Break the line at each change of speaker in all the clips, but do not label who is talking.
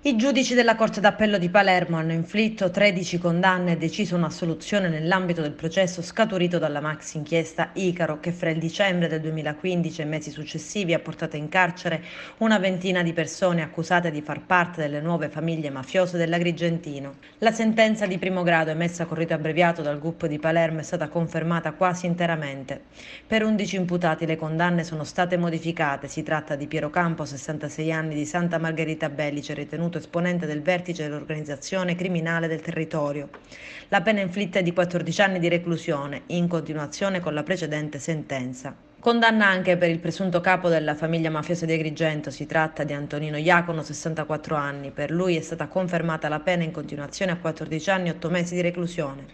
I giudici della Corte d'Appello di Palermo hanno inflitto 13 condanne e deciso un'assoluzione nell'ambito del processo scaturito dalla maxi inchiesta Icaro, che fra il dicembre del 2015 e mesi successivi ha portato in carcere una ventina di persone accusate di far parte delle nuove famiglie mafiose dell'Agrigentino. La sentenza di primo grado emessa con rito abbreviato dal GUP di Palermo è stata confermata quasi interamente. Per 11 imputati le condanne sono state modificate. Si tratta di Piero Campo, 66 anni, di Santa Margherita Bellice, ritenuto esponente del vertice dell'organizzazione criminale del territorio. La pena inflitta è di 14 anni di reclusione, in continuazione con la precedente sentenza. Condanna anche per il presunto capo della famiglia mafiosa di Agrigento. Si tratta di Antonino Iacono, 64 anni. Per lui è stata confermata la pena in continuazione a 14 anni e 8 mesi di reclusione.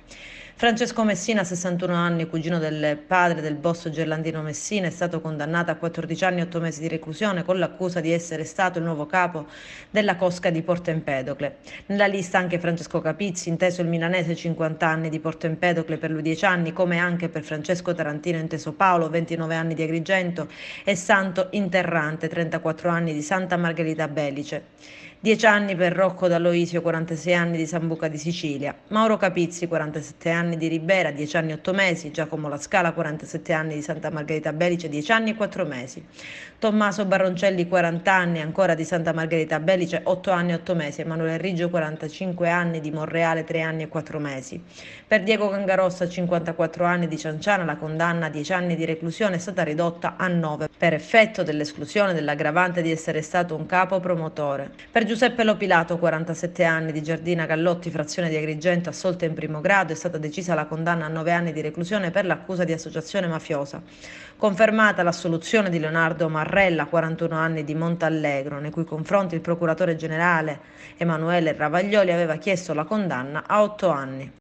Francesco Messina, 61 anni, cugino del padre del boss Gerlandino Messina, è stato condannato a 14 anni e 8 mesi di reclusione con l'accusa di essere stato il nuovo capo della cosca di Porto Empedocle. Nella lista anche Francesco Capizzi, inteso il milanese, 50 anni, di Porto Empedocle, per lui 10 anni, come anche per Francesco Tarantino, inteso Paolo, 29 anni, di Agrigento, e Santo Interrante, 34 anni, di Santa Margherita Belice. 10 anni per Rocco D'Aloisio, 46 anni, di Sambuca di Sicilia. Mauro Capizzi, 47 anni, di Ribera, 10 anni e 8 mesi. Giacomo Lascala, 47 anni, di Santa Margherita Belice, 10 anni e 4 mesi. Tommaso Baroncelli, 40 anni, ancora, di Santa Margherita Belice, 8 anni e 8 mesi. Emanuele Riggio, 45 anni, di Monreale, 3 anni e 4 mesi. Per Diego Cangarossa, 54 anni, di Cianciana, la condanna a 10 anni di reclusione è stata ridotta a 9 per effetto dell'esclusione dell'aggravante di essere stato un capo promotore. Per Giuseppe Lopilato, 47 anni, di Giardina Gallotti, frazione di Agrigento, assolta in primo grado, è stata decisa la condanna a 9 anni di reclusione per l'accusa di associazione mafiosa. Confermata l'assoluzione di Leonardo Marrella, 41 anni, di Montallegro, nei cui confronti il procuratore generale Emanuele Ravaglioli aveva chiesto la condanna a 8 anni.